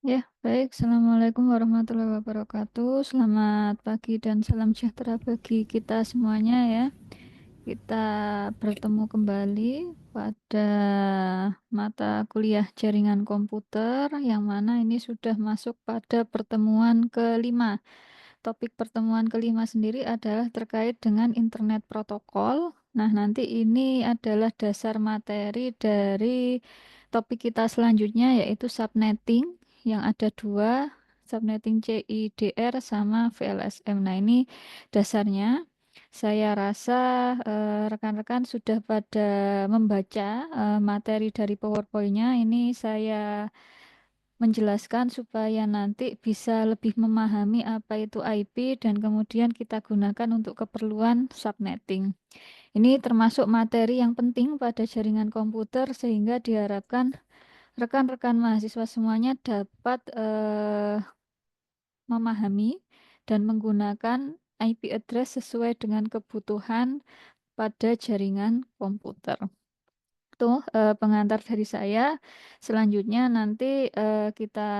Ya, baik. Assalamualaikum warahmatullahi wabarakatuh. Selamat pagi dan salam sejahtera bagi kita semuanya ya. Kita bertemu kembali pada mata kuliah jaringan komputer yang mana ini sudah masuk pada pertemuan kelima. Topik pertemuan kelima sendiri adalah terkait dengan internet protokol. Nah, nanti ini adalah dasar materi dari topik kita selanjutnya yaitu subnetting yang ada dua, subnetting CIDR sama VLSM. Nah, ini dasarnya. Saya rasa rekan-rekan sudah pada membaca materi dari PowerPoint-nya. Ini saya menjelaskan supaya nanti bisa lebih memahami apa itu IP dan kemudian kita gunakan untuk keperluan subnetting. Ini termasuk materi yang penting pada jaringan komputer sehingga diharapkan rekan-rekan mahasiswa semuanya dapat memahami dan menggunakan IP address sesuai dengan kebutuhan pada jaringan komputer. Itu pengantar dari saya. Selanjutnya nanti kita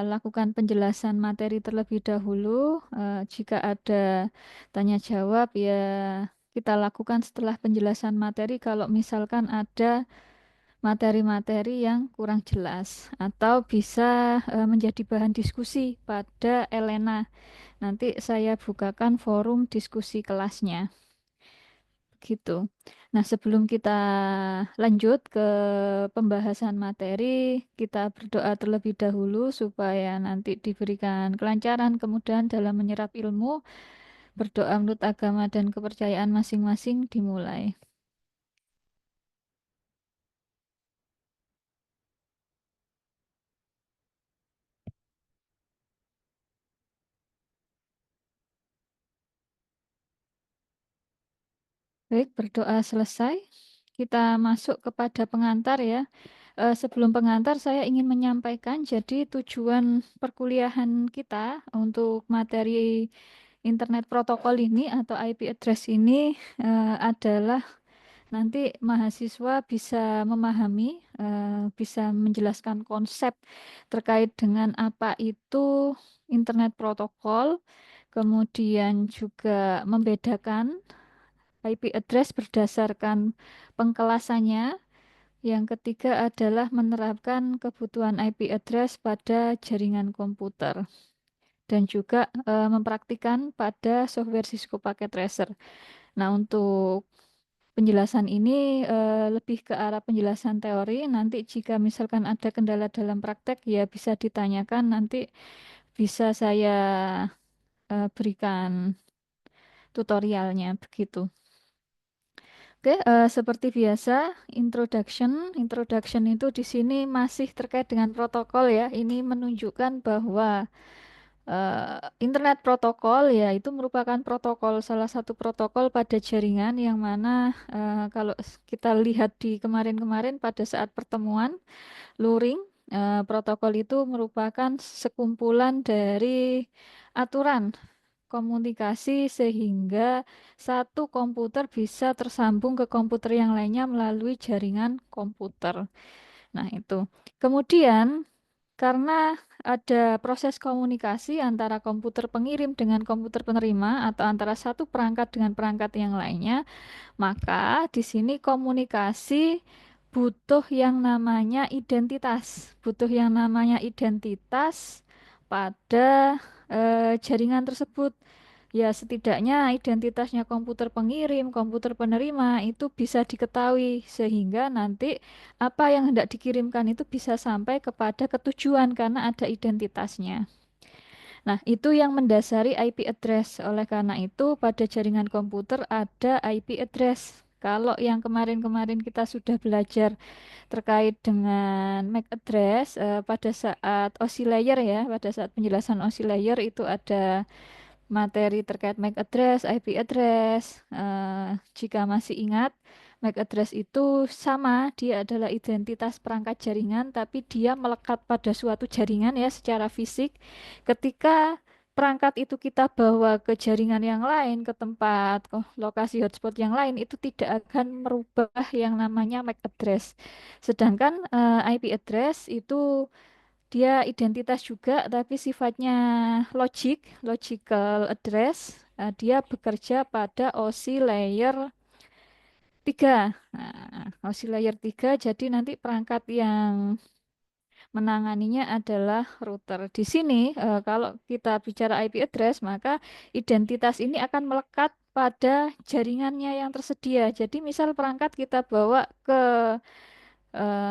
lakukan penjelasan materi terlebih dahulu. Jika ada tanya jawab ya kita lakukan setelah penjelasan materi kalau misalkan ada materi-materi yang kurang jelas atau bisa menjadi bahan diskusi pada Elena. Nanti saya bukakan forum diskusi kelasnya. Gitu. Nah, sebelum kita lanjut ke pembahasan materi, kita berdoa terlebih dahulu supaya nanti diberikan kelancaran, kemudahan dalam menyerap ilmu, berdoa menurut agama dan kepercayaan masing-masing dimulai. Baik, berdoa selesai. Kita masuk kepada pengantar ya. Sebelum pengantar, saya ingin menyampaikan, jadi tujuan perkuliahan kita untuk materi internet protokol ini atau IP address ini adalah nanti mahasiswa bisa memahami, bisa menjelaskan konsep terkait dengan apa itu internet protokol, kemudian juga membedakan IP address berdasarkan pengkelasannya. Yang ketiga adalah menerapkan kebutuhan IP address pada jaringan komputer dan juga mempraktikkan pada software Cisco Packet Tracer. Nah, untuk penjelasan ini lebih ke arah penjelasan teori. Nanti jika misalkan ada kendala dalam praktek, ya bisa ditanyakan. Nanti bisa saya berikan tutorialnya begitu. Oke, seperti biasa, introduction. Introduction itu di sini masih terkait dengan protokol ya. Ini menunjukkan bahwa internet protokol ya itu merupakan protokol salah satu protokol pada jaringan yang mana kalau kita lihat di kemarin-kemarin pada saat pertemuan luring protokol itu merupakan sekumpulan dari aturan komunikasi sehingga satu komputer bisa tersambung ke komputer yang lainnya melalui jaringan komputer. Nah, itu. Kemudian karena ada proses komunikasi antara komputer pengirim dengan komputer penerima atau antara satu perangkat dengan perangkat yang lainnya, maka di sini komunikasi butuh yang namanya identitas, butuh yang namanya identitas pada jaringan tersebut. Ya, setidaknya identitasnya komputer pengirim, komputer penerima itu bisa diketahui sehingga nanti apa yang hendak dikirimkan itu bisa sampai kepada ketujuan karena ada identitasnya. Nah, itu yang mendasari IP address. Oleh karena itu, pada jaringan komputer ada IP address. Kalau yang kemarin-kemarin kita sudah belajar terkait dengan MAC address, pada saat OSI layer ya, pada saat penjelasan OSI layer itu ada materi terkait MAC address, IP address. Jika masih ingat, MAC address itu sama, dia adalah identitas perangkat jaringan, tapi dia melekat pada suatu jaringan ya secara fisik. Ketika perangkat itu kita bawa ke jaringan yang lain, ke tempat lokasi hotspot yang lain, itu tidak akan merubah yang namanya MAC address. Sedangkan IP address itu Dia identitas juga, tapi sifatnya logical address. Dia bekerja pada OSI layer 3. Nah, OSI layer 3, jadi nanti perangkat yang menanganinya adalah router. Di sini, kalau kita bicara IP address, maka identitas ini akan melekat pada jaringannya yang tersedia. Jadi, misal perangkat kita bawa ke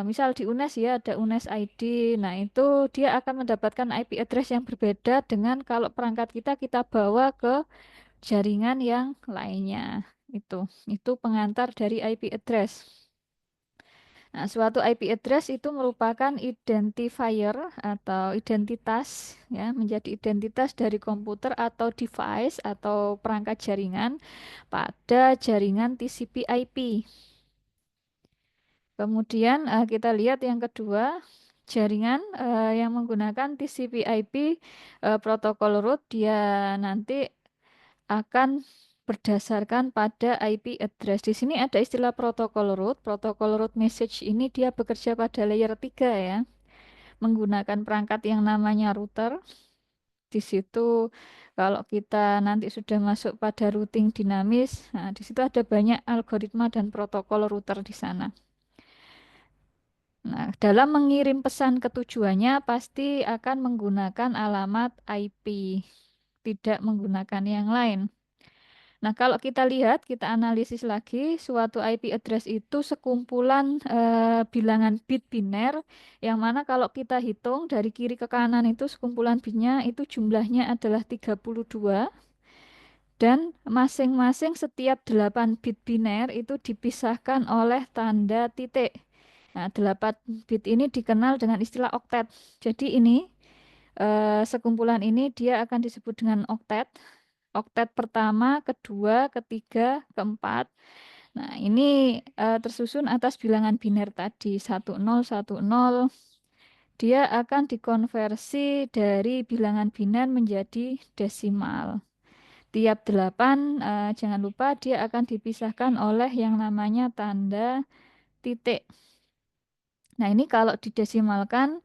misal di UNES ya ada UNES ID. Nah, itu dia akan mendapatkan IP address yang berbeda dengan kalau perangkat kita bawa ke jaringan yang lainnya. Itu itu pengantar dari IP address. Nah, suatu IP address itu merupakan identifier atau identitas ya, menjadi identitas dari komputer atau device atau perangkat jaringan pada jaringan TCP/IP. Kemudian kita lihat yang kedua, jaringan yang menggunakan TCP/IP protokol root dia nanti akan berdasarkan pada IP address. Di sini ada istilah protokol root. Protokol root message ini dia bekerja pada layer 3 ya, menggunakan perangkat yang namanya router. Di situ kalau kita nanti sudah masuk pada routing dinamis, nah di situ ada banyak algoritma dan protokol router di sana. Nah, dalam mengirim pesan ke tujuannya pasti akan menggunakan alamat IP, tidak menggunakan yang lain. Nah, kalau kita lihat, kita analisis lagi, suatu IP address itu sekumpulan bilangan bit biner, yang mana kalau kita hitung dari kiri ke kanan itu sekumpulan bitnya itu jumlahnya adalah 32, dan masing-masing setiap 8 bit biner itu dipisahkan oleh tanda titik. Nah, 8 bit ini dikenal dengan istilah oktet. Jadi ini sekumpulan ini dia akan disebut dengan oktet. Oktet pertama, kedua, ketiga, keempat. Nah, ini tersusun atas bilangan biner tadi 1010. Dia akan dikonversi dari bilangan biner menjadi desimal. Tiap 8, jangan lupa dia akan dipisahkan oleh yang namanya tanda titik. Nah, ini kalau didesimalkan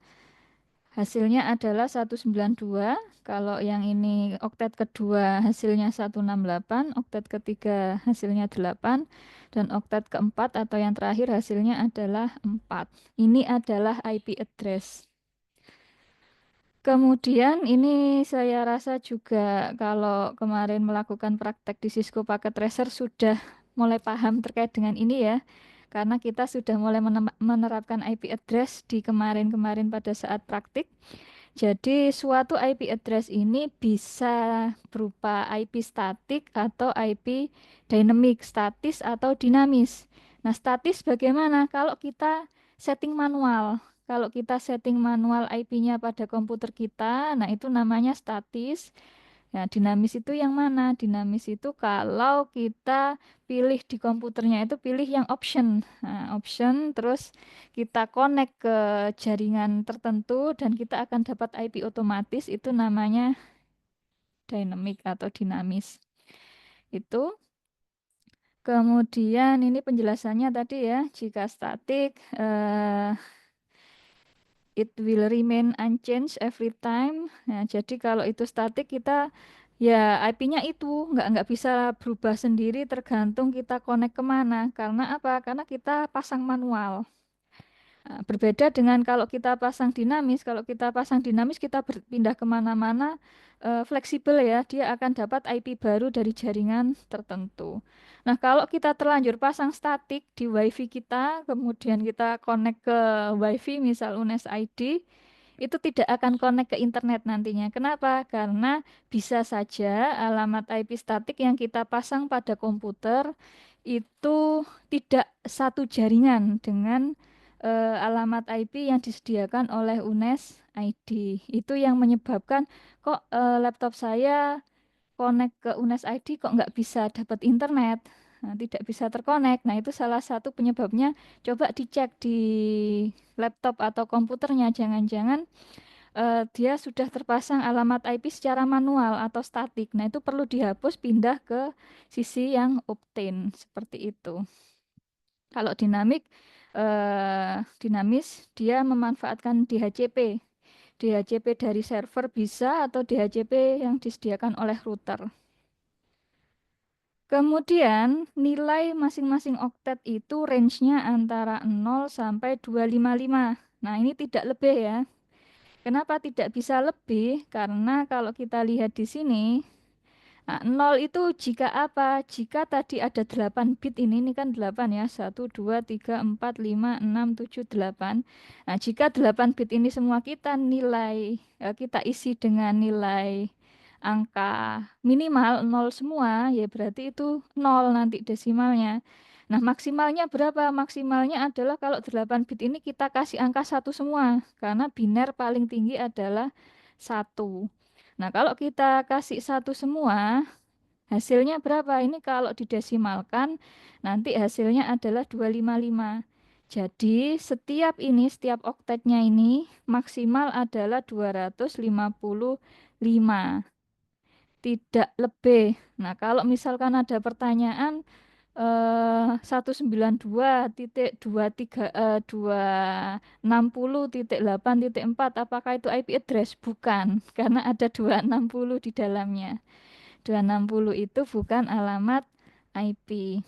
hasilnya adalah 192. Kalau yang ini oktet kedua hasilnya 168, oktet ketiga hasilnya 8, dan oktet keempat atau yang terakhir hasilnya adalah 4. Ini adalah IP address. Kemudian ini saya rasa juga kalau kemarin melakukan praktek di Cisco Packet Tracer sudah mulai paham terkait dengan ini ya. Karena kita sudah mulai menerapkan IP address di kemarin-kemarin pada saat praktik. Jadi suatu IP address ini bisa berupa IP statik atau IP dynamic, statis atau dinamis. Nah, statis bagaimana? Kalau kita setting manual. Kalau kita setting manual IP-nya pada komputer kita, nah itu namanya statis. Nah, dinamis itu yang mana? Dinamis itu kalau kita pilih di komputernya itu pilih yang option. Nah, option terus kita connect ke jaringan tertentu dan kita akan dapat IP otomatis itu namanya dynamic atau dinamis. Itu. Kemudian ini penjelasannya tadi ya, jika statik it will remain unchanged every time. Nah, jadi kalau itu statik kita ya IP-nya itu nggak bisa berubah sendiri tergantung kita connect kemana. Karena apa? Karena kita pasang manual. Nah, berbeda dengan kalau kita pasang dinamis. Kalau kita pasang dinamis kita berpindah kemana-mana fleksibel ya. Dia akan dapat IP baru dari jaringan tertentu. Nah, kalau kita terlanjur pasang statik di WiFi kita, kemudian kita connect ke WiFi misal UNES ID, itu tidak akan connect ke internet nantinya. Kenapa? Karena bisa saja alamat IP statik yang kita pasang pada komputer itu tidak satu jaringan dengan alamat IP yang disediakan oleh UNES ID. Itu yang menyebabkan kok laptop saya connect ke UNES ID kok nggak bisa dapat internet. Nah, tidak bisa terkonek. Nah, itu salah satu penyebabnya. Coba dicek di laptop atau komputernya. Jangan-jangan dia sudah terpasang alamat IP secara manual atau statik. Nah, itu perlu dihapus pindah ke sisi yang Optane. Seperti itu. Kalau dinamis dia memanfaatkan DHCP. DHCP dari server bisa atau DHCP yang disediakan oleh router. Kemudian nilai masing-masing oktet itu range-nya antara 0 sampai 255. Nah, ini tidak lebih ya. Kenapa tidak bisa lebih? Karena kalau kita lihat di sini, nah, 0 itu jika apa? Jika tadi ada 8 bit ini kan 8 ya. 1, 2, 3, 4, 5, 6, 7, 8. Nah, jika 8 bit ini semua kita nilai, kita isi dengan nilai angka minimal 0 semua, ya berarti itu 0 nanti desimalnya. Nah, maksimalnya berapa? Maksimalnya adalah kalau 8 bit ini kita kasih angka 1 semua. Karena biner paling tinggi adalah 1. Nah, kalau kita kasih 1 semua, hasilnya berapa? Ini kalau didesimalkan, nanti hasilnya adalah 255. Jadi, setiap oktetnya ini maksimal adalah 255, tidak lebih. Nah, kalau misalkan ada pertanyaan 192.23.260.8.4 apakah itu IP address? Bukan, karena ada 260 di dalamnya. 260 itu bukan alamat IP.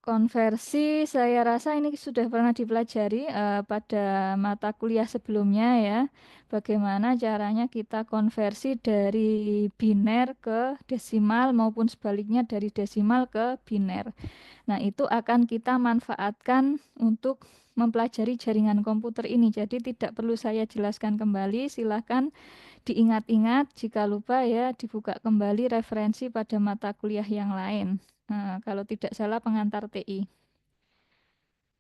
Konversi saya rasa ini sudah pernah dipelajari pada mata kuliah sebelumnya ya. Bagaimana caranya kita konversi dari biner ke desimal maupun sebaliknya dari desimal ke biner. Nah, itu akan kita manfaatkan untuk mempelajari jaringan komputer ini. Jadi tidak perlu saya jelaskan kembali, silahkan diingat-ingat, jika lupa ya dibuka kembali referensi pada mata kuliah yang lain. Nah, kalau tidak salah pengantar TI.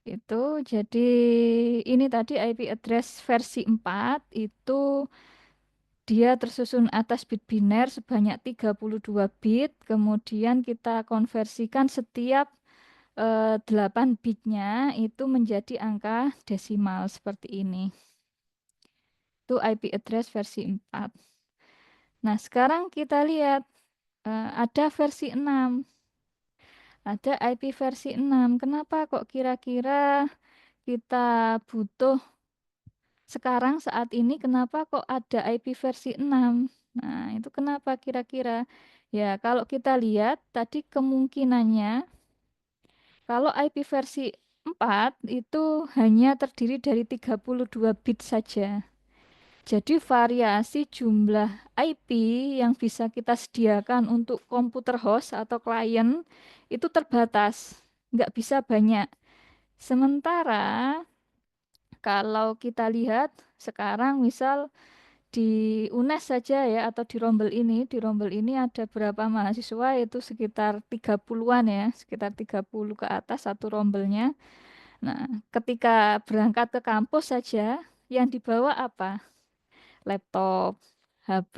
Itu jadi ini tadi IP address versi 4 itu dia tersusun atas bit biner sebanyak 32 bit, kemudian kita konversikan setiap 8 bitnya itu menjadi angka desimal seperti ini. Itu IP address versi 4. Nah, sekarang kita lihat ada versi 6. Ada IP versi 6. Kenapa kok kira-kira kita butuh sekarang saat ini kenapa kok ada IP versi 6? Nah, itu kenapa kira-kira? Ya, kalau kita lihat tadi kemungkinannya kalau IP versi 4 itu hanya terdiri dari 32 bit saja. Jadi variasi jumlah IP yang bisa kita sediakan untuk komputer host atau klien itu terbatas, nggak bisa banyak. Sementara kalau kita lihat sekarang misal di UNES saja ya atau di Rombel ini ada berapa mahasiswa itu sekitar 30-an ya, sekitar 30 ke atas satu rombelnya. Nah, ketika berangkat ke kampus saja yang dibawa apa? Laptop, HP,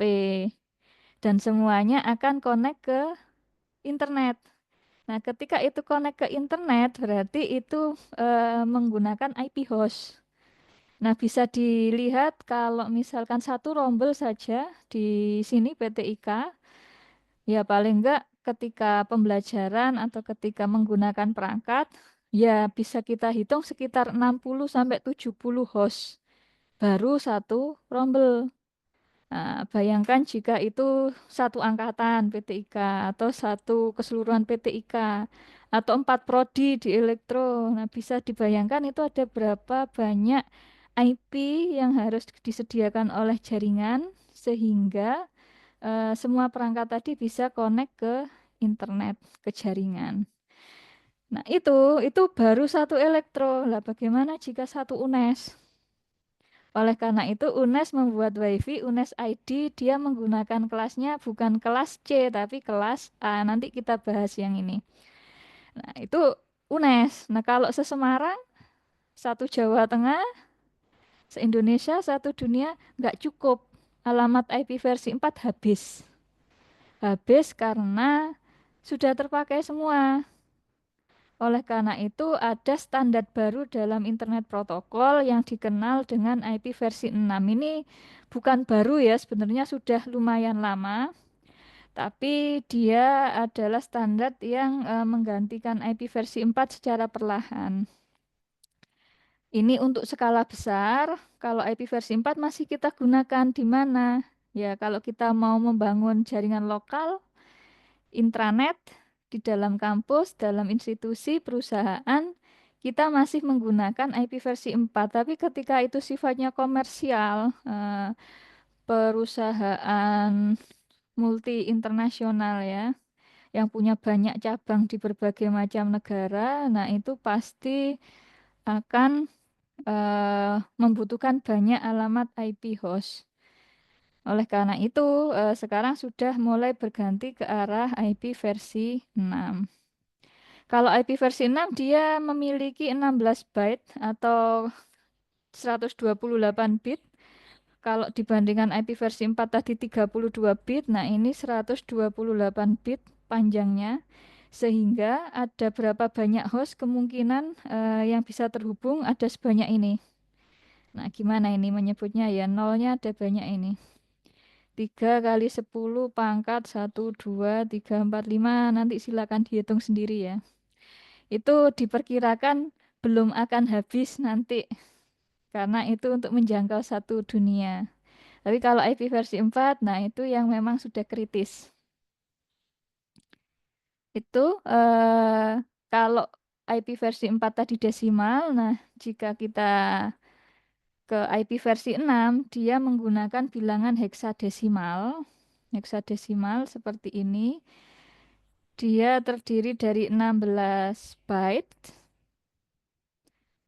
dan semuanya akan connect ke internet. Nah, ketika itu connect ke internet, berarti itu menggunakan IP host. Nah, bisa dilihat kalau misalkan satu rombel saja di sini PTIK, ya paling enggak ketika pembelajaran atau ketika menggunakan perangkat, ya bisa kita hitung sekitar 60 sampai 70 host baru satu rombel. Nah, bayangkan jika itu satu angkatan PTIK atau satu keseluruhan PTIK atau 4 prodi di elektro. Nah, bisa dibayangkan itu ada berapa banyak IP yang harus disediakan oleh jaringan sehingga semua perangkat tadi bisa connect ke internet, ke jaringan. Nah, itu baru satu elektro. Lah, bagaimana jika satu UNES? Oleh karena itu, UNES membuat WiFi, UNES ID, dia menggunakan kelasnya bukan kelas C, tapi kelas A. Nanti kita bahas yang ini. Nah, itu UNES. Nah, kalau se-Semarang, satu Jawa Tengah, se-Indonesia, satu dunia, nggak cukup. Alamat IP versi 4 habis. Habis karena sudah terpakai semua. Oleh karena itu, ada standar baru dalam Internet Protokol yang dikenal dengan IP versi 6. Ini bukan baru ya, sebenarnya sudah lumayan lama, tapi dia adalah standar yang menggantikan IP versi 4 secara perlahan. Ini untuk skala besar, kalau IP versi 4 masih kita gunakan di mana? Ya, kalau kita mau membangun jaringan lokal, intranet, di dalam kampus, dalam institusi, perusahaan, kita masih menggunakan IP versi 4. Tapi ketika itu sifatnya komersial, perusahaan multi internasional ya, yang punya banyak cabang di berbagai macam negara, nah itu pasti akan membutuhkan banyak alamat IP host. Oleh karena itu, sekarang sudah mulai berganti ke arah IP versi 6. Kalau IP versi 6 dia memiliki 16 byte atau 128 bit. Kalau dibandingkan IP versi 4 tadi 32 bit, nah ini 128 bit panjangnya. Sehingga ada berapa banyak host kemungkinan yang bisa terhubung ada sebanyak ini. Nah, gimana ini menyebutnya ya? Nolnya ada banyak ini. 3 kali 10 pangkat 1, 2, 3, 4, 5. Nanti silakan dihitung sendiri ya. Itu diperkirakan belum akan habis nanti. Karena itu untuk menjangkau satu dunia. Tapi kalau IP versi 4, nah itu yang memang sudah kritis. Itu kalau IP versi 4 tadi desimal, nah jika kita ke IP versi 6, dia menggunakan bilangan heksadesimal. Heksadesimal seperti ini. Dia terdiri dari 16 byte.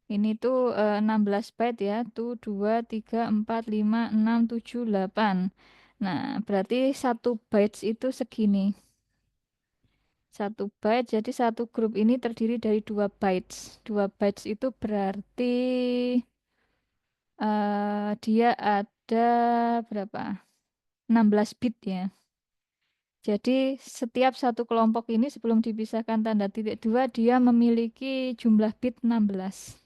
Ini tuh 16 byte ya. Tuh 2, 3, 4, 5, 6, 7, 8. Nah, berarti 1 bytes itu segini. 1 byte, jadi satu grup ini terdiri dari 2 bytes. 2 bytes itu berarti dia ada berapa? 16 bit ya. Jadi setiap satu kelompok ini sebelum dipisahkan tanda titik dua dia memiliki jumlah bit 16.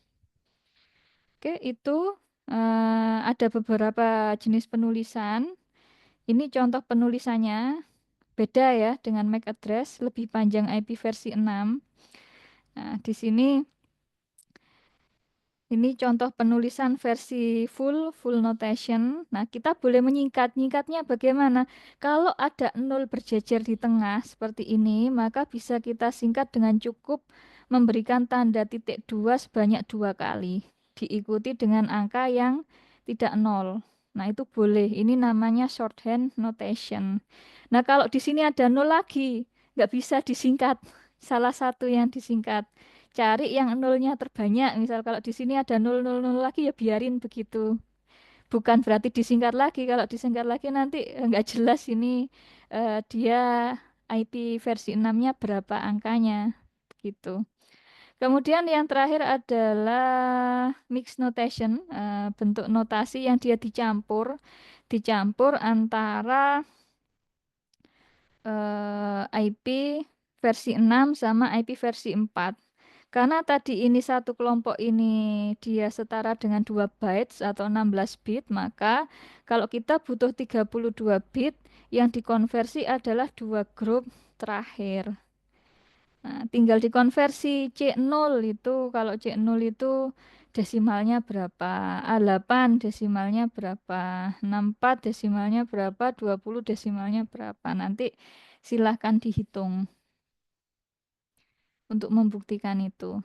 Oke, itu ada beberapa jenis penulisan. Ini contoh penulisannya beda ya dengan MAC address, lebih panjang IP versi 6. Nah, di sini ini contoh penulisan versi full notation. Nah, kita boleh menyingkat. Nyingkatnya bagaimana? Kalau ada nol berjejer di tengah seperti ini, maka bisa kita singkat dengan cukup memberikan tanda titik dua sebanyak 2 kali. Diikuti dengan angka yang tidak nol. Nah, itu boleh. Ini namanya shorthand notation. Nah, kalau di sini ada nol lagi, nggak bisa disingkat. Salah satu yang disingkat cari yang nolnya terbanyak. Misal kalau di sini ada 000 lagi ya biarin begitu. Bukan berarti disingkat lagi. Kalau disingkat lagi nanti nggak jelas ini dia IP versi 6-nya berapa angkanya gitu. Kemudian yang terakhir adalah mixed notation, bentuk notasi yang dia dicampur antara IP versi 6 sama IP versi 4. Karena tadi ini satu kelompok ini dia setara dengan 2 bytes atau 16 bit, maka kalau kita butuh 32 bit, yang dikonversi adalah 2 grup terakhir. Nah, tinggal dikonversi C0 itu, kalau C0 itu desimalnya berapa, A8 desimalnya berapa, 64 desimalnya berapa, 20 desimalnya berapa. Nanti silahkan dihitung untuk membuktikan itu.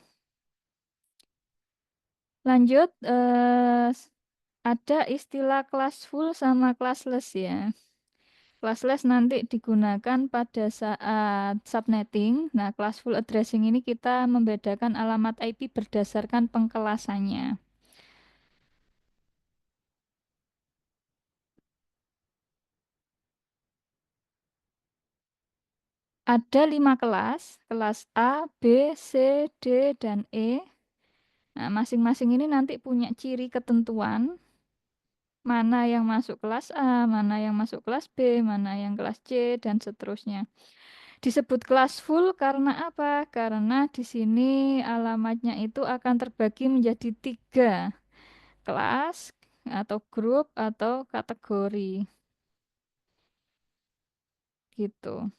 Lanjut, ada istilah classful sama classless ya. Classless nanti digunakan pada saat subnetting. Nah, classful addressing ini kita membedakan alamat IP berdasarkan pengkelasannya. Ada 5 kelas, kelas A, B, C, D, dan E. Nah, masing-masing ini nanti punya ciri ketentuan, mana yang masuk kelas A, mana yang masuk kelas B, mana yang kelas C, dan seterusnya. Disebut kelas full karena apa? Karena di sini alamatnya itu akan terbagi menjadi 3 kelas atau grup atau kategori gitu.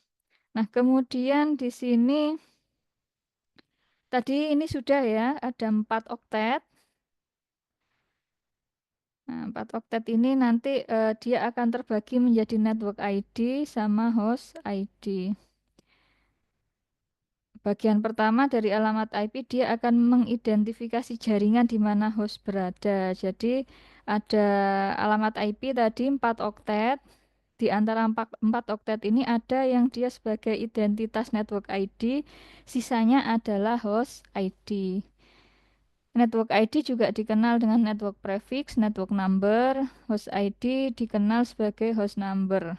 Nah, kemudian di sini tadi ini sudah ya ada 4 oktet. Nah, 4 oktet ini nanti dia akan terbagi menjadi network ID sama host ID. Bagian pertama dari alamat IP dia akan mengidentifikasi jaringan di mana host berada. Jadi ada alamat IP tadi 4 oktet. Di antara 4 oktet ini ada yang dia sebagai identitas network ID, sisanya adalah host ID. Network ID juga dikenal dengan network prefix, network number, host ID dikenal sebagai host number.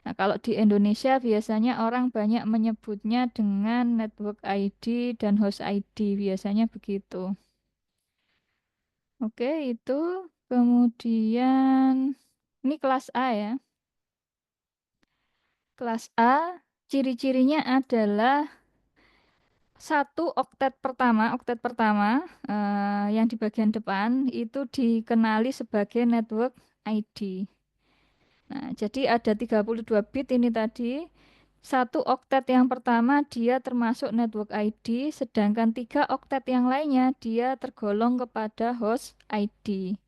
Nah, kalau di Indonesia biasanya orang banyak menyebutnya dengan network ID dan host ID, biasanya begitu. Oke, itu kemudian ini kelas A ya. Kelas A, ciri-cirinya adalah oktet pertama yang di bagian depan itu dikenali sebagai network ID. Nah, jadi ada 32 bit ini tadi. Satu oktet yang pertama dia termasuk network ID, sedangkan 3 oktet yang lainnya dia tergolong kepada host ID.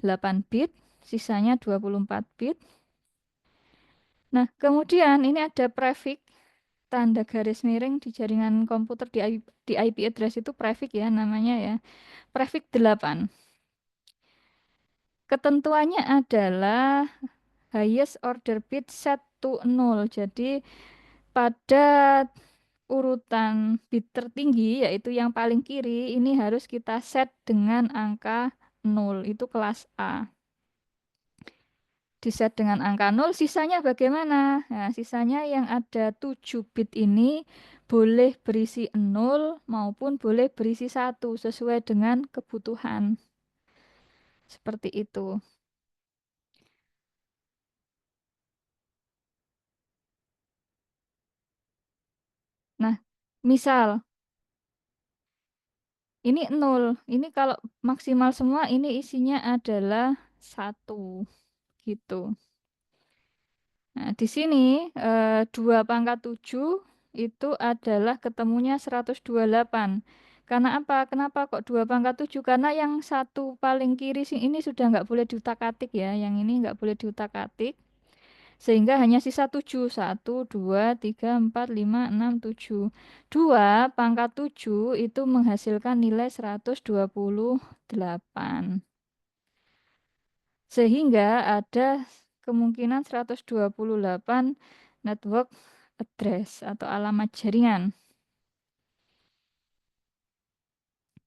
8 bit, sisanya 24 bit. Nah, kemudian ini ada prefix, tanda garis miring di jaringan komputer di IP address itu prefix ya namanya ya. Prefix 8. Ketentuannya adalah highest order bit set to 0. Jadi pada urutan bit tertinggi yaitu yang paling kiri ini harus kita set dengan angka 0. Itu kelas A. Diset dengan angka 0, sisanya bagaimana? Nah, sisanya yang ada 7 bit ini boleh berisi 0 maupun boleh berisi 1 sesuai dengan kebutuhan. Seperti itu. Nah, misal ini 0. Ini kalau maksimal semua ini isinya adalah 1 gitu. Nah, di sini 2 pangkat 7 itu adalah ketemunya 128. Karena apa? Kenapa kok 2 pangkat 7? Karena yang satu paling kiri sih ini sudah nggak boleh diutak-atik ya. Yang ini nggak boleh diutak-atik. Sehingga hanya sisa 7. 1, 2, 3, 4, 5, 6, 7. 2 pangkat 7 itu menghasilkan nilai 128. Sehingga ada kemungkinan 128 network address atau alamat jaringan.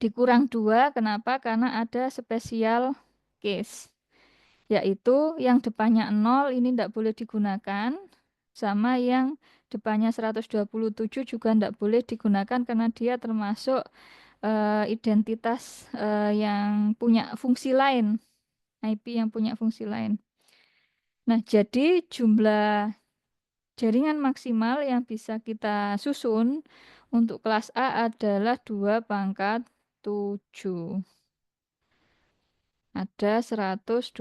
Dikurang 2, kenapa? Karena ada special case. Yaitu yang depannya 0 ini tidak boleh digunakan. Sama yang depannya 127 juga tidak boleh digunakan karena dia termasuk identitas yang punya fungsi lain. IP yang punya fungsi lain. Nah, jadi jumlah jaringan maksimal yang bisa kita susun untuk kelas A adalah 2 pangkat 7. Ada 128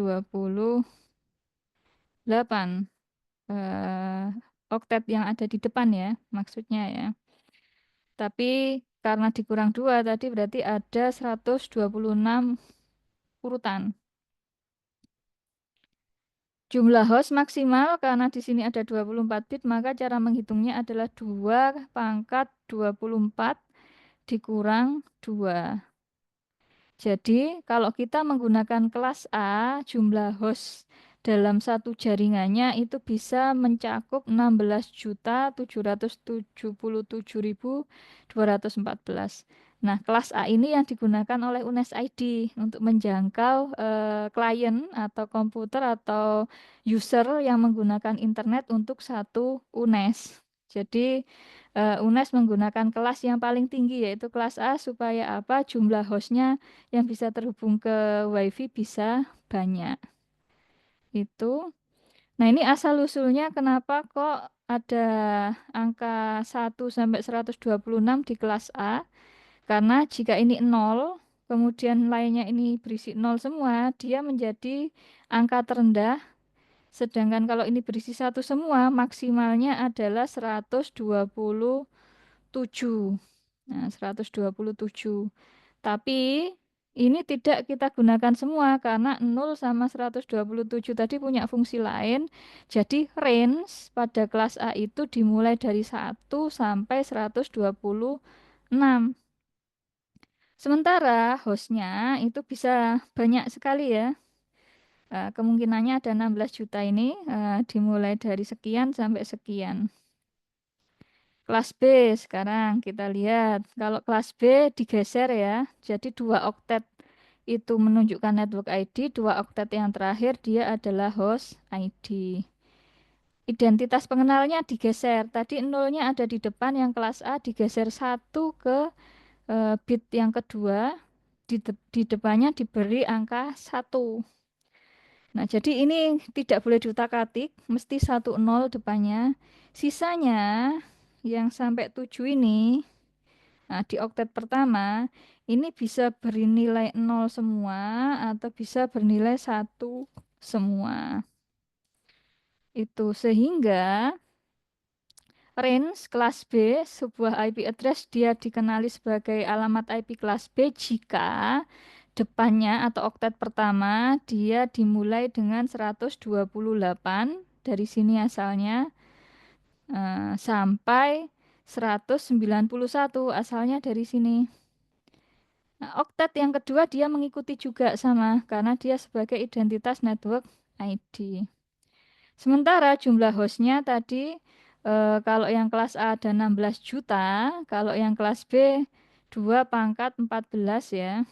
eh, oktet yang ada di depan ya, maksudnya ya. Tapi karena dikurang 2 tadi berarti ada 126 urutan. Jumlah host maksimal karena di sini ada 24 bit, maka cara menghitungnya adalah 2 pangkat 24 dikurang 2. Jadi, kalau kita menggunakan kelas A, jumlah host dalam satu jaringannya itu bisa mencakup 16.777.214. Nah, kelas A ini yang digunakan oleh UNES ID untuk menjangkau klien atau komputer atau user yang menggunakan internet untuk satu UNES. Jadi, UNES menggunakan kelas yang paling tinggi yaitu kelas A supaya apa? Jumlah hostnya yang bisa terhubung ke WiFi bisa banyak. Itu. Nah, ini asal-usulnya kenapa kok ada angka 1 sampai 126 di kelas A? Karena jika ini 0, kemudian lainnya ini berisi 0 semua, dia menjadi angka terendah. Sedangkan kalau ini berisi 1 semua, maksimalnya adalah 127. Nah, 127. Tapi Ini tidak kita gunakan semua karena 0 sama 127 tadi punya fungsi lain. Jadi range pada kelas A itu dimulai dari 1 sampai 126. Sementara hostnya itu bisa banyak sekali ya. Kemungkinannya ada 16 juta ini dimulai dari sekian sampai sekian. Kelas B sekarang kita lihat. Kalau kelas B digeser ya. Jadi 2 oktet itu menunjukkan network ID. 2 oktet yang terakhir dia adalah host ID. Identitas pengenalnya digeser. Tadi nolnya ada di depan yang kelas A digeser 1 ke bit yang kedua. Di depannya diberi angka 1. Nah, jadi ini tidak boleh diutak-atik, mesti 1 0 depannya. Sisanya yang sampai 7 ini, nah, di oktet pertama, ini bisa bernilai 0 semua atau bisa bernilai 1 semua. Itu sehingga range kelas B, sebuah IP address dia dikenali sebagai alamat IP kelas B jika depannya atau oktet pertama dia dimulai dengan 128 dari sini asalnya sampai 191 asalnya dari sini. Nah, oktet yang kedua dia mengikuti juga sama karena dia sebagai identitas network ID. Sementara jumlah hostnya tadi kalau yang kelas A ada 16 juta, kalau yang kelas B 2 pangkat 14 ya.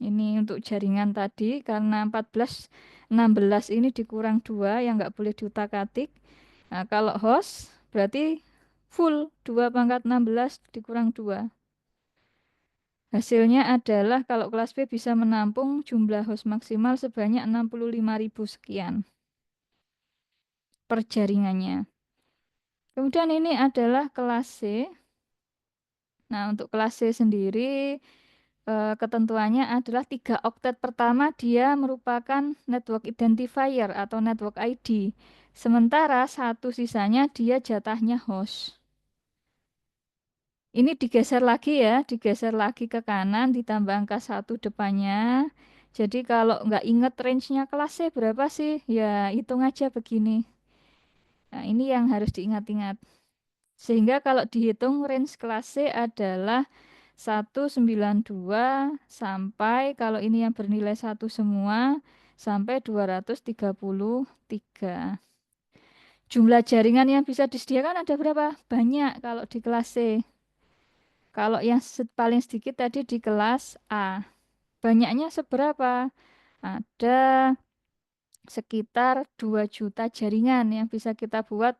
Ini untuk jaringan tadi karena 14 16 ini dikurang 2 yang nggak boleh diutak-atik. Nah, kalau host berarti full 2 pangkat 16 dikurang 2. Hasilnya adalah kalau kelas B bisa menampung jumlah host maksimal sebanyak 65.000 sekian per jaringannya. Kemudian ini adalah kelas C. Nah, untuk kelas C sendiri ketentuannya adalah 3 oktet pertama dia merupakan network identifier atau network ID. Sementara satu sisanya dia jatahnya host. Ini digeser lagi ya, digeser lagi ke kanan ditambah angka 1 depannya. Jadi kalau nggak inget range-nya kelas C berapa sih? Ya hitung aja begini. Nah, ini yang harus diingat-ingat. Sehingga kalau dihitung range kelas C adalah 192 sampai kalau ini yang bernilai 1 semua sampai 233. Jumlah jaringan yang bisa disediakan ada berapa? Banyak kalau di kelas C. Kalau yang paling sedikit tadi di kelas A. Banyaknya seberapa? Ada sekitar 2 juta jaringan yang bisa kita buat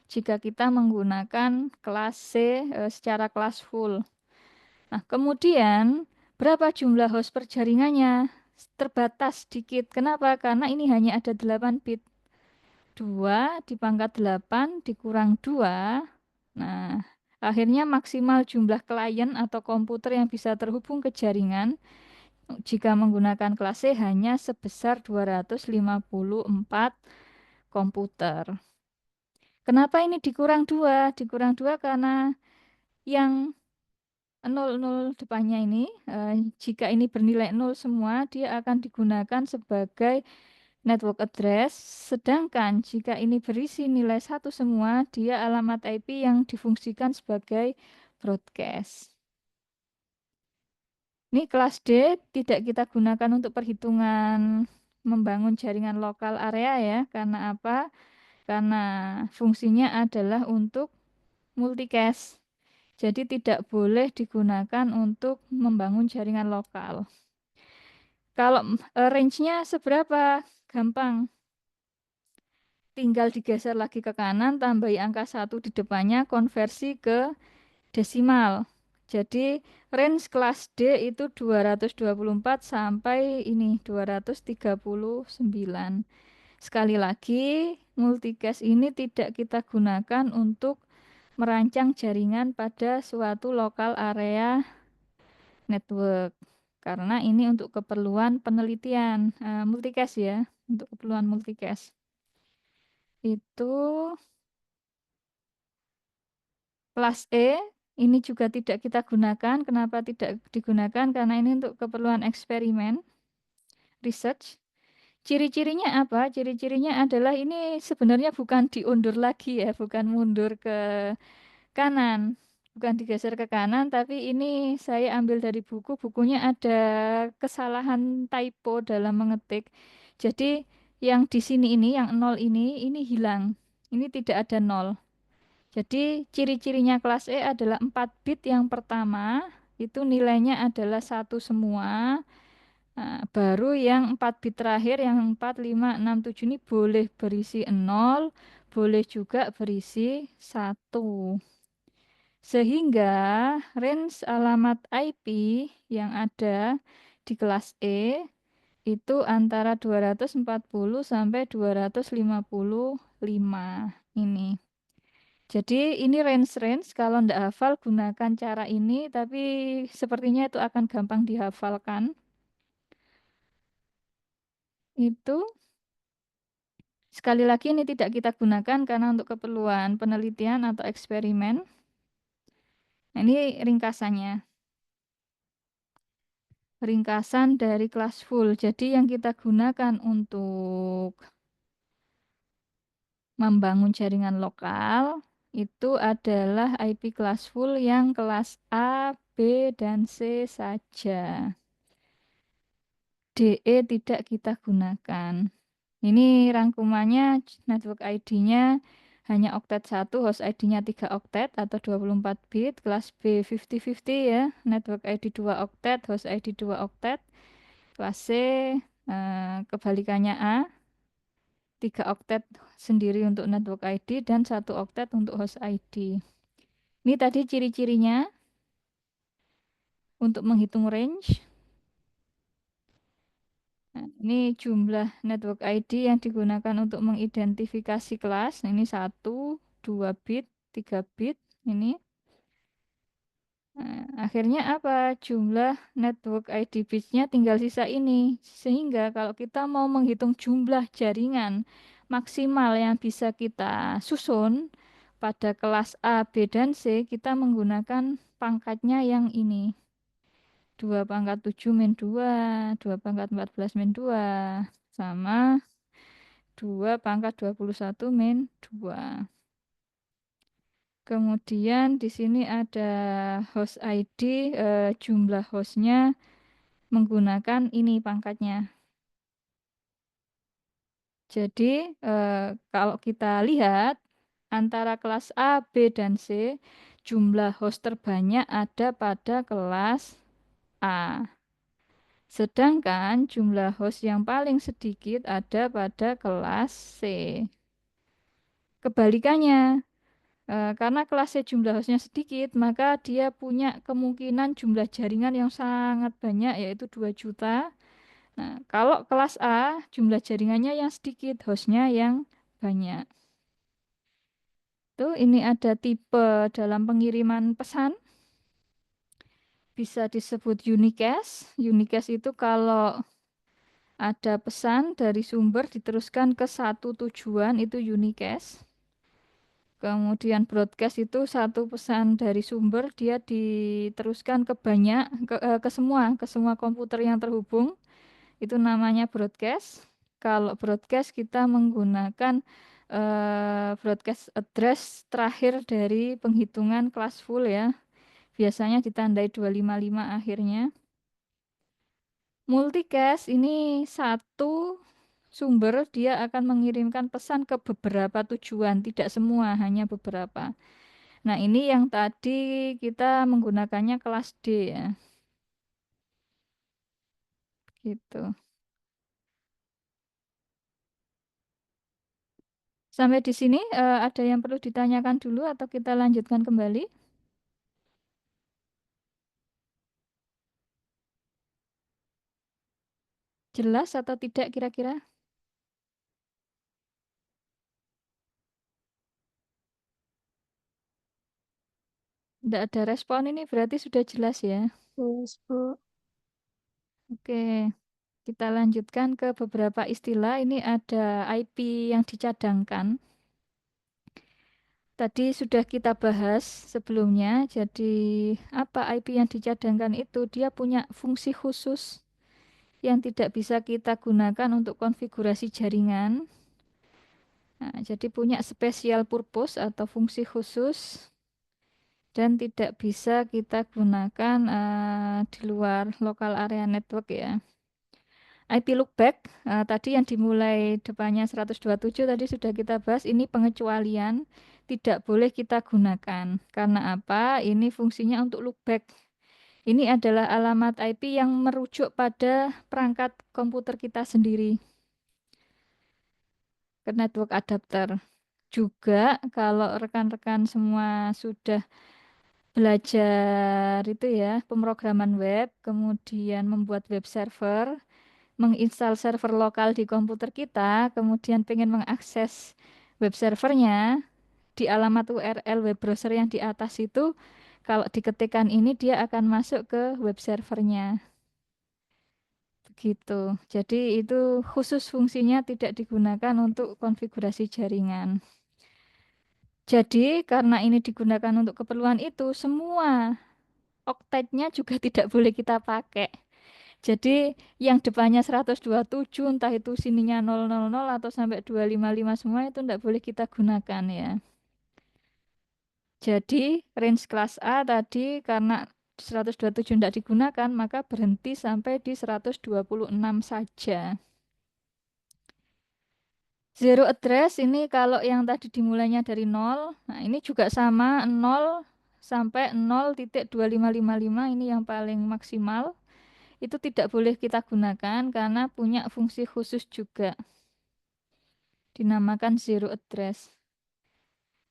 jika kita menggunakan kelas C secara kelas full. Nah, kemudian berapa jumlah host per jaringannya? Terbatas sedikit. Kenapa? Karena ini hanya ada 8 bit. 2 dipangkat 8 dikurang 2. Nah, akhirnya maksimal jumlah klien atau komputer yang bisa terhubung ke jaringan jika menggunakan kelas C hanya sebesar 254 komputer. Kenapa ini dikurang 2? Dikurang 2 karena yang 00 depannya ini, jika ini bernilai 0 semua, dia akan digunakan sebagai network address. Sedangkan jika ini berisi nilai 1 semua, dia alamat IP yang difungsikan sebagai broadcast. Ini kelas D tidak kita gunakan untuk perhitungan membangun jaringan lokal area ya. Karena apa? Karena fungsinya adalah untuk multicast. Jadi tidak boleh digunakan untuk membangun jaringan lokal. Kalau range-nya seberapa? Gampang. Tinggal digeser lagi ke kanan, tambahi angka 1 di depannya, konversi ke desimal. Jadi range kelas D itu 224 sampai ini 239. Sekali lagi, multicast ini tidak kita gunakan untuk merancang jaringan pada suatu lokal area network. Karena ini untuk keperluan penelitian multicast ya, untuk keperluan multicast. Itu kelas E Ini juga tidak kita gunakan. Kenapa tidak digunakan? Karena ini untuk keperluan eksperimen, research. Ciri-cirinya apa? Ciri-cirinya adalah ini sebenarnya bukan diundur lagi ya, bukan mundur ke kanan, bukan digeser ke kanan, tapi ini saya ambil dari buku. Bukunya ada kesalahan typo dalam mengetik. Jadi yang di sini ini, yang nol ini hilang. Ini tidak ada nol. Jadi ciri-cirinya kelas E adalah 4 bit yang pertama, itu nilainya adalah satu semua. Nah, baru yang 4 bit terakhir yang 4, 5, 6, 7 ini boleh berisi 0, boleh juga berisi 1. Sehingga range alamat IP yang ada di kelas E itu antara 240 sampai 255 ini. Jadi ini range-range, kalau ndak hafal gunakan cara ini, tapi sepertinya itu akan gampang dihafalkan. Itu sekali lagi ini tidak kita gunakan karena untuk keperluan penelitian atau eksperimen. Nah, ini ringkasannya. Ringkasan dari kelas full. Jadi yang kita gunakan untuk membangun jaringan lokal itu adalah IP kelas full yang kelas A, B, dan C saja. DE tidak kita gunakan. Ini rangkumannya network ID-nya hanya oktet 1, host ID-nya 3 oktet atau 24 bit, kelas B 50-50 ya, network ID 2 oktet, host ID 2 oktet, kelas C kebalikannya A, 3 oktet sendiri untuk network ID dan 1 oktet untuk host ID. Ini tadi ciri-cirinya untuk menghitung range. Nah, ini jumlah network ID yang digunakan untuk mengidentifikasi kelas. Nah, ini 1, 2 bit, 3 bit. Ini. Nah, akhirnya apa? Jumlah network ID bitsnya tinggal sisa ini. Sehingga kalau kita mau menghitung jumlah jaringan maksimal yang bisa kita susun pada kelas A, B, dan C, kita menggunakan pangkatnya yang ini. 2 pangkat 7 min 2, 2 pangkat 14 min 2, sama 2 pangkat 21 min 2. Kemudian di sini ada host ID, jumlah hostnya menggunakan ini pangkatnya. Jadi kalau kita lihat antara kelas A, B, dan C, jumlah host terbanyak ada pada kelas A. Sedangkan jumlah host yang paling sedikit ada pada kelas C. Kebalikannya, karena kelas C jumlah hostnya sedikit, maka dia punya kemungkinan jumlah jaringan yang sangat banyak, yaitu 2 juta. Nah, kalau kelas A, jumlah jaringannya yang sedikit, hostnya yang banyak. Tuh, ini ada tipe dalam pengiriman pesan. Bisa disebut unicast. Unicast itu kalau ada pesan dari sumber diteruskan ke satu tujuan, itu unicast. Kemudian broadcast itu satu pesan dari sumber dia diteruskan ke banyak ke semua komputer yang terhubung. Itu namanya broadcast. Kalau broadcast kita menggunakan broadcast address terakhir dari penghitungan kelas full ya. Biasanya ditandai 255 akhirnya. Multicast ini satu sumber dia akan mengirimkan pesan ke beberapa tujuan, tidak semua, hanya beberapa. Nah, ini yang tadi kita menggunakannya kelas D ya. Gitu. Sampai di sini ada yang perlu ditanyakan dulu atau kita lanjutkan kembali? Jelas atau tidak kira-kira? Tidak ada respon ini berarti sudah jelas ya. Yes, Bu. Oke, kita lanjutkan ke beberapa istilah. Ini ada IP yang dicadangkan. Tadi sudah kita bahas sebelumnya. Jadi apa IP yang dicadangkan itu dia punya fungsi khusus yang tidak bisa kita gunakan untuk konfigurasi jaringan. Nah, jadi punya special purpose atau fungsi khusus dan tidak bisa kita gunakan di luar local area network ya. IP loopback tadi yang dimulai depannya 127 tadi sudah kita bahas, ini pengecualian tidak boleh kita gunakan. Karena apa? Ini fungsinya untuk loopback. Ini adalah alamat IP yang merujuk pada perangkat komputer kita sendiri ke network adapter. Juga kalau rekan-rekan semua sudah belajar itu ya, pemrograman web, kemudian membuat web server, menginstal server lokal di komputer kita, kemudian pengen mengakses web servernya di alamat URL web browser yang di atas itu, kalau diketikkan ini dia akan masuk ke web servernya. Begitu. Jadi itu khusus fungsinya tidak digunakan untuk konfigurasi jaringan. Jadi karena ini digunakan untuk keperluan itu, semua oktetnya juga tidak boleh kita pakai. Jadi yang depannya 127 entah itu sininya 000 atau sampai 255 semua itu tidak boleh kita gunakan ya. Jadi range kelas A tadi karena 127 tidak digunakan maka berhenti sampai di 126 saja. Zero address ini kalau yang tadi dimulainya dari 0, nah ini juga sama 0 sampai 0,2555 ini yang paling maksimal. Itu tidak boleh kita gunakan karena punya fungsi khusus juga. Dinamakan zero address.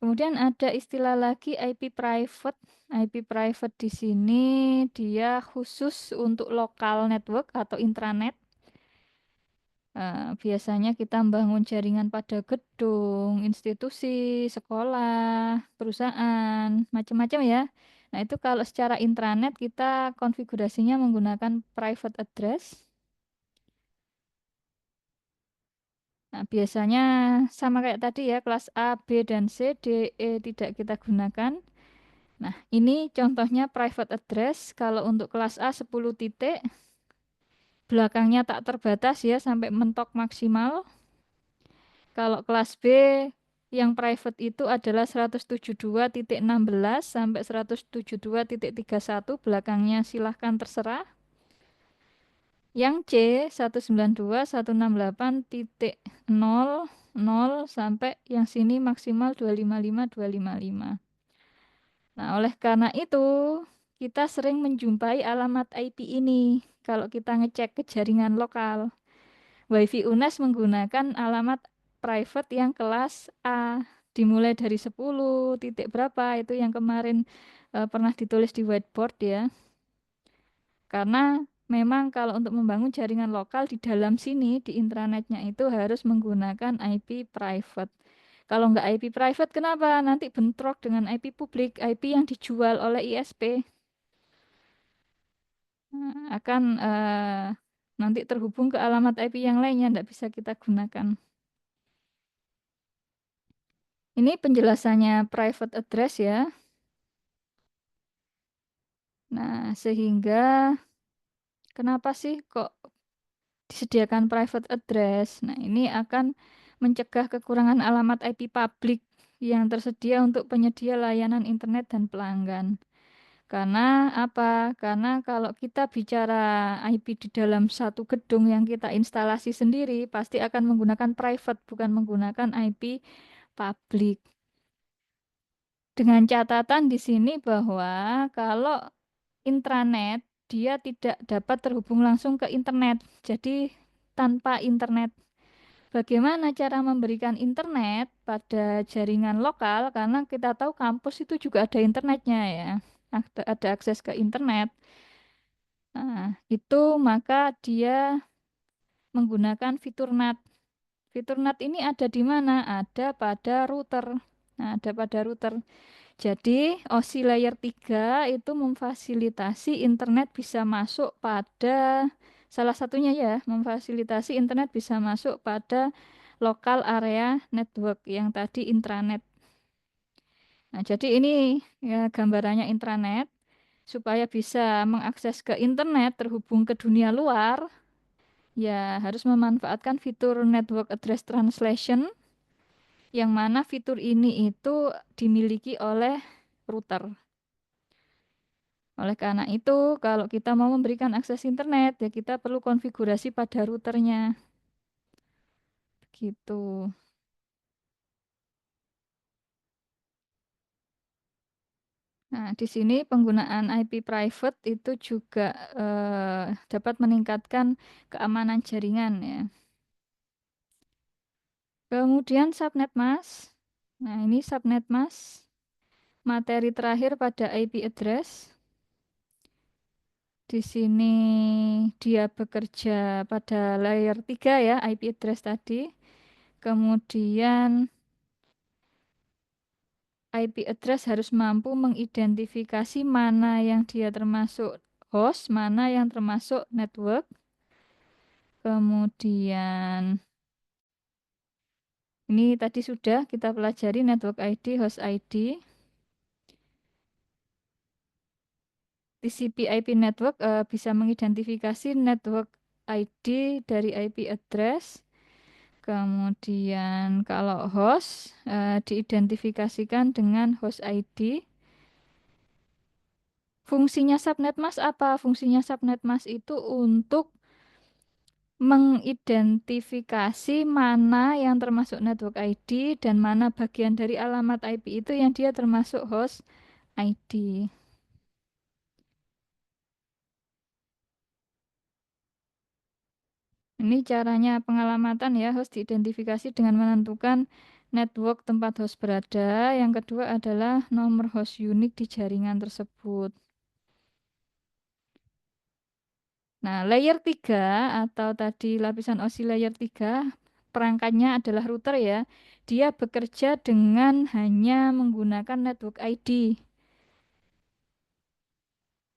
Kemudian ada istilah lagi IP private. IP private di sini dia khusus untuk local network atau intranet. Biasanya kita membangun jaringan pada gedung, institusi, sekolah, perusahaan, macam-macam ya. Nah, itu kalau secara intranet kita konfigurasinya menggunakan private address. Nah, biasanya sama kayak tadi ya, kelas A, B, dan C, D, E tidak kita gunakan. Nah, ini contohnya private address. Kalau untuk kelas A 10 titik, belakangnya tak terbatas ya sampai mentok maksimal. Kalau kelas B yang private itu adalah 172.16 sampai 172.31, belakangnya silahkan terserah. Yang C 192.168.00 sampai yang sini maksimal 255.255. Nah, oleh karena itu kita sering menjumpai alamat IP ini kalau kita ngecek ke jaringan lokal. WiFi UNES menggunakan alamat private yang kelas A, dimulai dari 10 titik berapa itu yang kemarin pernah ditulis di whiteboard ya. Karena memang kalau untuk membangun jaringan lokal di dalam sini di intranetnya itu harus menggunakan IP private. Kalau nggak IP private kenapa? Nanti bentrok dengan IP publik, IP yang dijual oleh ISP. Akan nanti terhubung ke alamat IP yang lainnya, tidak bisa kita gunakan. Ini penjelasannya private address ya. Nah, sehingga kenapa sih kok disediakan private address? Nah, ini akan mencegah kekurangan alamat IP publik yang tersedia untuk penyedia layanan internet dan pelanggan. Karena apa? Karena kalau kita bicara IP di dalam satu gedung yang kita instalasi sendiri, pasti akan menggunakan private, bukan menggunakan IP publik. Dengan catatan di sini bahwa kalau intranet dia tidak dapat terhubung langsung ke internet. Jadi tanpa internet. Bagaimana cara memberikan internet pada jaringan lokal? Karena kita tahu kampus itu juga ada internetnya ya. Ada akses ke internet. Nah, itu maka dia menggunakan fitur NAT. Fitur NAT ini ada di mana? Ada pada router. Nah, ada pada router. Jadi, OSI layer 3 itu memfasilitasi internet bisa masuk pada salah satunya ya, memfasilitasi internet bisa masuk pada lokal area network yang tadi intranet. Nah, jadi ini ya gambarannya intranet. Supaya bisa mengakses ke internet terhubung ke dunia luar, ya harus memanfaatkan fitur Network Address Translation, yang mana fitur ini itu dimiliki oleh router. Oleh karena itu, kalau kita mau memberikan akses internet, ya kita perlu konfigurasi pada routernya. Gitu. Nah, di sini penggunaan IP private itu juga dapat meningkatkan keamanan jaringan ya. Kemudian subnet mask. Nah, ini subnet mask. Materi terakhir pada IP address. Di sini dia bekerja pada layer 3 ya, IP address tadi. Kemudian IP address harus mampu mengidentifikasi mana yang dia termasuk host, mana yang termasuk network. Kemudian ini tadi sudah kita pelajari network ID, host ID. TCP/IP network bisa mengidentifikasi network ID dari IP address. Kemudian kalau host diidentifikasikan dengan host ID. Fungsinya subnet mask apa? Fungsinya subnet mask itu untuk mengidentifikasi mana yang termasuk network ID dan mana bagian dari alamat IP itu yang dia termasuk host ID. Ini caranya pengalamatan ya, host diidentifikasi dengan menentukan network tempat host berada. Yang kedua adalah nomor host unik di jaringan tersebut. Nah, layer 3 atau tadi lapisan OSI layer 3 perangkatnya adalah router ya. Dia bekerja dengan hanya menggunakan network ID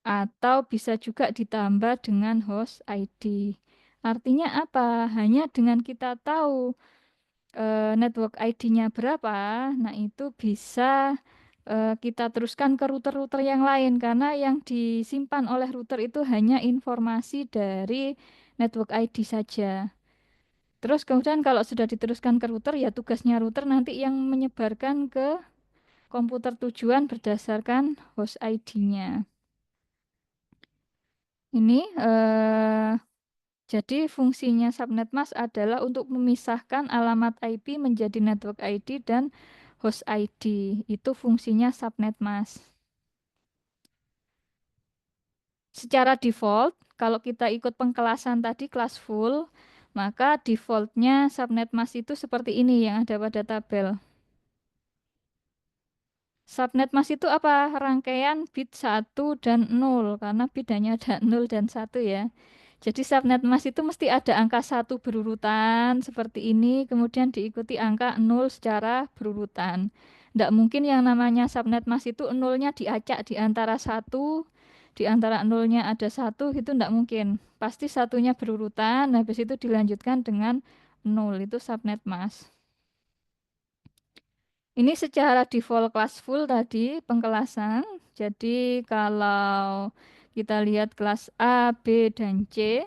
atau bisa juga ditambah dengan host ID. Artinya apa? Hanya dengan kita tahu network ID-nya berapa, nah itu bisa kita teruskan ke router-router yang lain karena yang disimpan oleh router itu hanya informasi dari network ID saja. Terus kemudian kalau sudah diteruskan ke router, ya tugasnya router nanti yang menyebarkan ke komputer tujuan berdasarkan host ID-nya. Ini jadi fungsinya subnet mask adalah untuk memisahkan alamat IP menjadi network ID dan host ID. Itu fungsinya subnet mask. Secara default, kalau kita ikut pengkelasan tadi kelas full, maka defaultnya subnet mask itu seperti ini yang ada pada tabel. Subnet mask itu apa? Rangkaian bit 1 dan 0, karena bit hanya ada 0 dan 1 ya. Jadi subnet mask itu mesti ada angka 1 berurutan seperti ini, kemudian diikuti angka 0 secara berurutan. Tidak mungkin yang namanya subnet mask itu nolnya diacak di antara 1, di antara nolnya ada 1, itu tidak mungkin. Pasti satunya berurutan, habis itu dilanjutkan dengan 0, itu subnet mask. Ini secara default kelas full tadi pengkelasan. Jadi kalau kita lihat kelas A, B, dan C,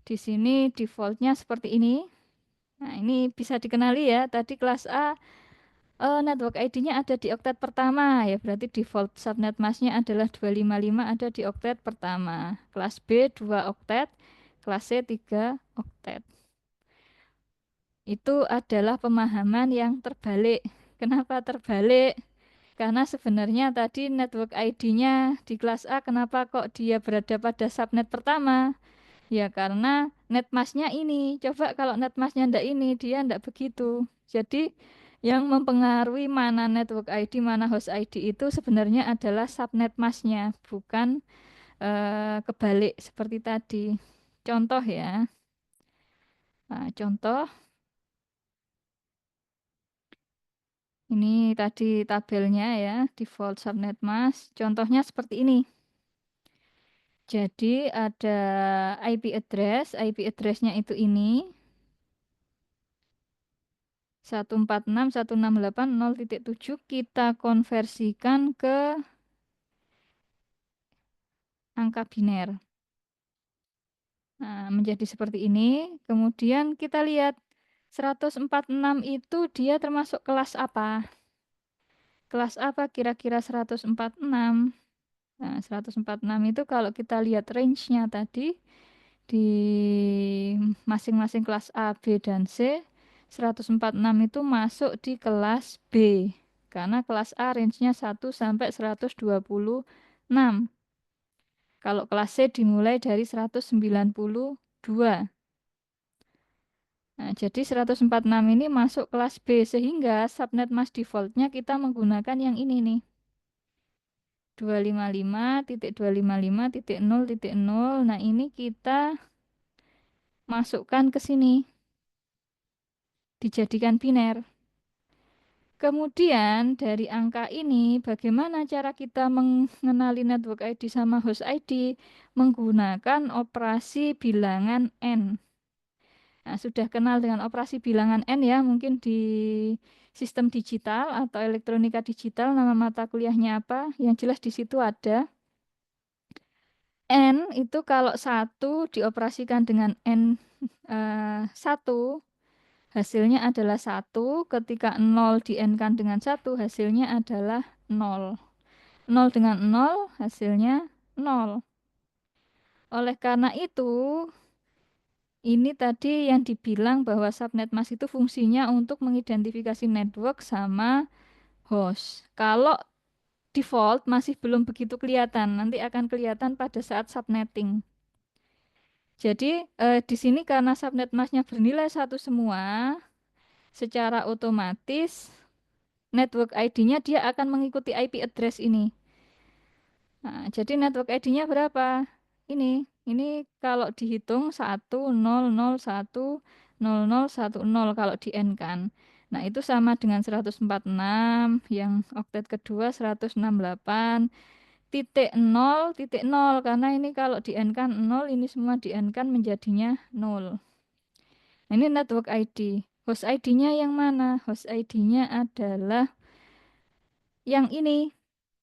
di sini defaultnya seperti ini. Nah, ini bisa dikenali ya. Tadi kelas A network ID-nya ada di oktet pertama ya. Berarti default subnet masknya adalah 255 ada di oktet pertama. Kelas B 2 oktet, kelas C 3 oktet. Itu adalah pemahaman yang terbalik. Kenapa terbalik? Karena sebenarnya tadi network ID-nya di kelas A kenapa kok dia berada pada subnet pertama? Ya karena netmasknya ini. Coba kalau netmasknya ndak ini, dia ndak begitu. Jadi yang mempengaruhi mana network ID, mana host ID itu sebenarnya adalah subnet masknya, bukan kebalik seperti tadi. Contoh ya. Nah, contoh ini tadi tabelnya ya, default subnet mask. Contohnya seperti ini. Jadi ada IP address, IP addressnya itu ini. 146.168.0.7 kita konversikan ke angka biner. Nah, menjadi seperti ini. Kemudian kita lihat 146 itu dia termasuk kelas apa? Kelas apa kira-kira 146? Nah, 146 itu kalau kita lihat range-nya tadi di masing-masing kelas A, B, dan C, 146 itu masuk di kelas B. Karena kelas A range-nya 1 sampai 126. Kalau kelas C dimulai dari 192. Nah, jadi 146 ini masuk kelas B sehingga subnet mask defaultnya kita menggunakan yang ini nih. 255.255.0.0. Nah, ini kita masukkan ke sini. Dijadikan biner. Kemudian dari angka ini bagaimana cara kita mengenali network ID sama host ID? Menggunakan operasi bilangan N. Nah, sudah kenal dengan operasi bilangan N ya, mungkin di sistem digital atau elektronika digital nama mata kuliahnya apa? Yang jelas di situ ada. N itu kalau 1 dioperasikan dengan N 1, hasilnya adalah 1. Ketika 0 di N-kan dengan 1, hasilnya adalah 0. 0 dengan 0, hasilnya 0. Oleh karena itu, ini tadi yang dibilang bahwa subnet mask itu fungsinya untuk mengidentifikasi network sama host. Kalau default masih belum begitu kelihatan, nanti akan kelihatan pada saat subnetting. Jadi di sini karena subnet masknya bernilai 1 semua, secara otomatis network ID-nya dia akan mengikuti IP address ini. Nah, jadi network ID-nya berapa? Ini kalau dihitung 100101010 kalau di N kan. Nah, itu sama dengan 146, yang oktet kedua 168.0.0 karena ini kalau di N kan 0, ini semua di N kan menjadinya 0. Nah, ini network ID. Host ID-nya yang mana? Host ID-nya adalah yang ini,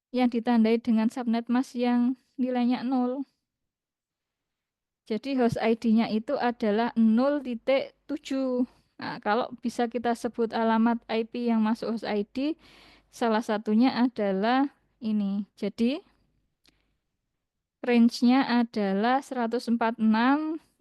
yang ditandai dengan subnet mask yang nilainya 0. Jadi host ID-nya itu adalah 0.7. Nah, kalau bisa kita sebut alamat IP yang masuk host ID, salah satunya adalah ini. Jadi range-nya adalah 146.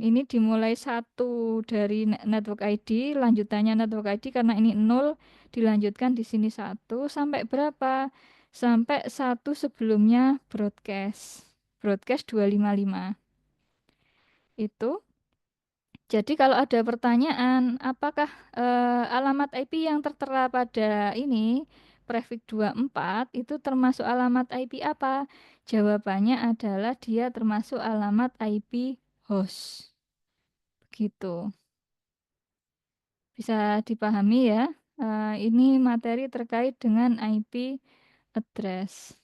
Ini dimulai 1 dari network ID, lanjutannya network ID karena ini 0, dilanjutkan di sini 1 sampai berapa? Sampai 1 sebelumnya broadcast. Broadcast 255. Itu. Jadi kalau ada pertanyaan, apakah alamat IP yang tertera pada ini, prefix 24, itu termasuk alamat IP apa? Jawabannya adalah dia termasuk alamat IP host. Begitu. Bisa dipahami ya. Ini materi terkait dengan IP address.